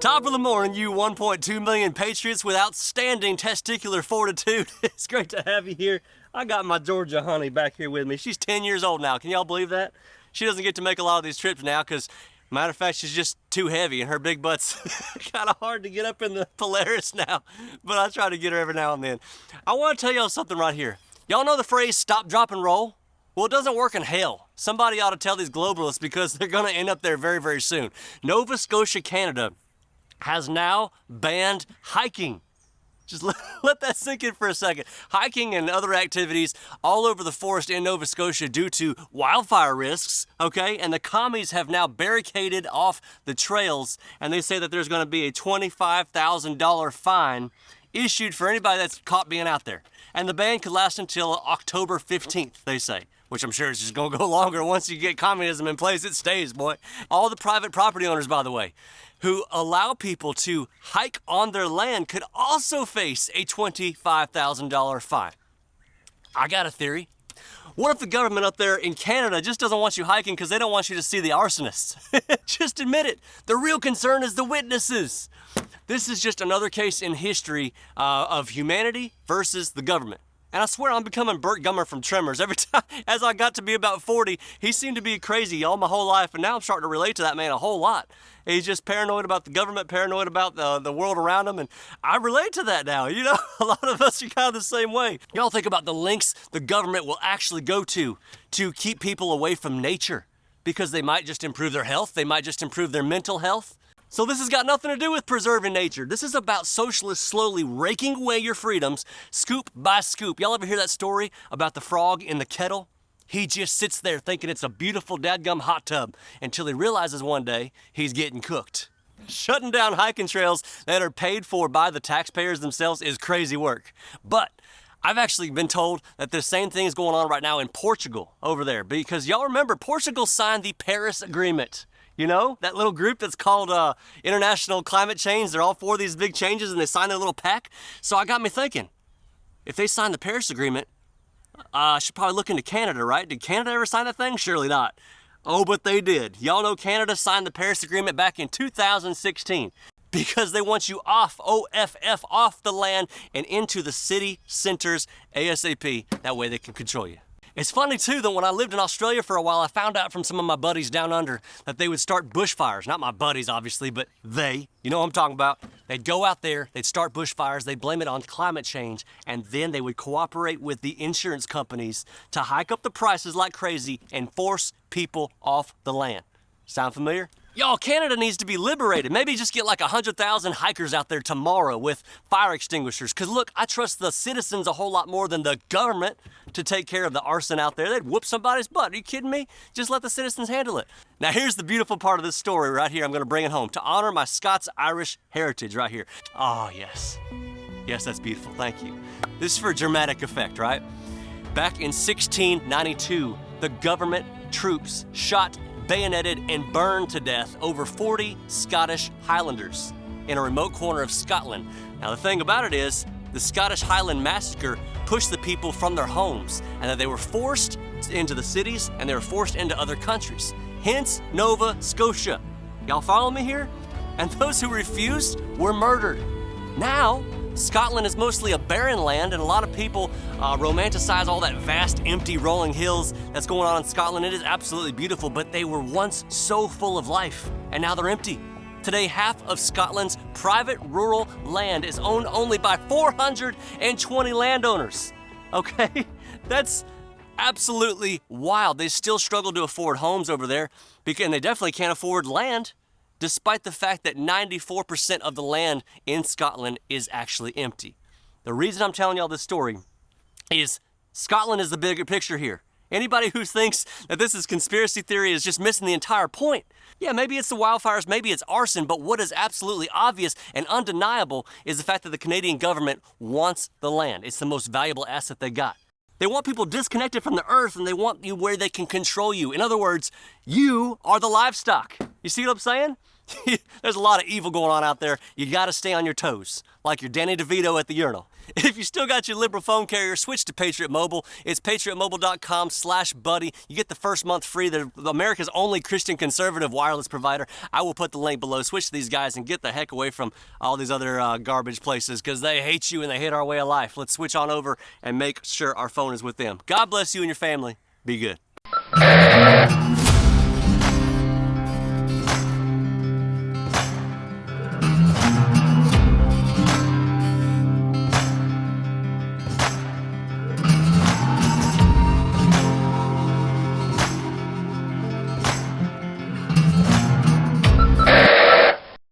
Top of the morning, you 1.2 million patriots with outstanding testicular fortitude. It's great to have you here. I got my Georgia honey back here with me. She's 10 years old now. Can y'all believe that? She doesn't get to make a lot of these trips now because, matter of fact, she's just too heavy and her big butt's kind of hard to get up in the Polaris now. But I try to get her every now and then. I want to tell y'all something right here. Y'all know the phrase stop, drop, and roll? Well, it doesn't work in hell. Somebody ought to tell these globalists because they're going to end up there very, very soon. Nova Scotia, Canada has now banned hiking. Just let that sink in for a second. Hiking and other activities all over the forest in Nova Scotia due to wildfire risks, okay? And the commies have now barricaded off the trails, and they say that there's going to be a $25,000 fine issued for anybody that's caught being out there. And the ban could last until October 15th, they say, which I'm sure is just going to go longer. Once you get communism in place, it stays, boy. All the private property owners, by the way, who allow people to hike on their land could also face a $25,000 fine. I got a theory. What if the government up there in Canada just doesn't want you hiking because they don't want you to see the arsonists? Just admit it. The real concern is the witnesses. This is just another case in history of humanity versus the government. And I swear I'm becoming Burt Gummer from Tremors. Every time, as I got to be about 40, he seemed to be crazy all my whole life, and now I'm starting to relate to that man a whole lot. He's just paranoid about the government, paranoid about the world around him, and I relate to that now. You know, a lot of us are kind of the same way. Y'all think about the lengths the government will actually go to keep people away from nature, because they might just improve their health, they might just improve their mental health. So this has got nothing to do with preserving nature. This is about socialists slowly raking away your freedoms, scoop by scoop. Y'all ever hear that story about the frog in the kettle? He just sits there thinking it's a beautiful dadgum hot tub until he realizes one day he's getting cooked. Shutting down hiking trails that are paid for by the taxpayers themselves is crazy work. But I've actually been told that the same thing is going on right now in Portugal over there, because y'all remember Portugal signed the Paris Agreement. You know, that little group that's called International Climate Change. They're all for these big changes and they sign their little pact. So I got me thinking, if they signed the Paris Agreement, I should probably look into Canada, right? Did Canada ever sign that thing? Surely not. Oh, but they did. Y'all know Canada signed the Paris Agreement back in 2016 because they want you off, OFF, off the land and into the city centers ASAP. That way they can control you. It's funny too that when I lived in Australia for a while, I found out from some of my buddies down under that they would start bushfires. Not my buddies, obviously, but they. You know what I'm talking about. They'd go out there, they'd start bushfires, they'd blame it on climate change, and then they would cooperate with the insurance companies to hike up the prices like crazy and force people off the land. Sound familiar? Y'all, Canada needs to be liberated. Maybe just get like 100,000 hikers out there tomorrow with fire extinguishers. Because look, I trust the citizens a whole lot more than the government to take care of the arson out there. They'd whoop somebody's butt. Are you kidding me? Just let the citizens handle it. Now here's the beautiful part of this story right here. I'm going to bring it home to honor my Scots-Irish heritage right here. Oh, yes. Yes, that's beautiful. Thank you. This is for dramatic effect, right? Back in 1692, the government troops shot, bayoneted, and burned to death over 40 Scottish Highlanders in a remote corner of Scotland. Now the thing about it is, the Scottish Highland Massacre pushed the people from their homes, and that they were forced into the cities and they were forced into other countries. Hence, Nova Scotia. Y'all follow me here? And those who refused were murdered. Now, Scotland is mostly a barren land, and a lot of people romanticize all that vast, empty, rolling hills that's going on in Scotland. It is absolutely beautiful, but they were once so full of life, and now they're empty. Today, half of Scotland's private rural land is owned only by 420 landowners. Okay? That's absolutely wild. They still struggle to afford homes over there, and they definitely can't afford land, despite the fact that 94% of the land in Scotland is actually empty. The reason I'm telling y'all this story is Scotland is the bigger picture here. Anybody who thinks that this is conspiracy theory is just missing the entire point. Yeah, maybe it's the wildfires, maybe it's arson, but what is absolutely obvious and undeniable is the fact that the Canadian government wants the land. It's the most valuable asset they got. They want people disconnected from the earth, and they want you where they can control you. In other words, you are the livestock. You see what I'm saying? There's a lot of evil going on out there. You got to stay on your toes, like your Danny DeVito at the urinal. If you still got your liberal phone carrier, switch to Patriot Mobile. It's patriotmobile.com/buddy. You get the first month free. They're America's only Christian conservative wireless provider. I will put the link below. Switch to these guys and get the heck away from all these other garbage places, because they hate you and they hate our way of life. Let's switch on over and make sure our phone is with them. God bless you and your family. Be good.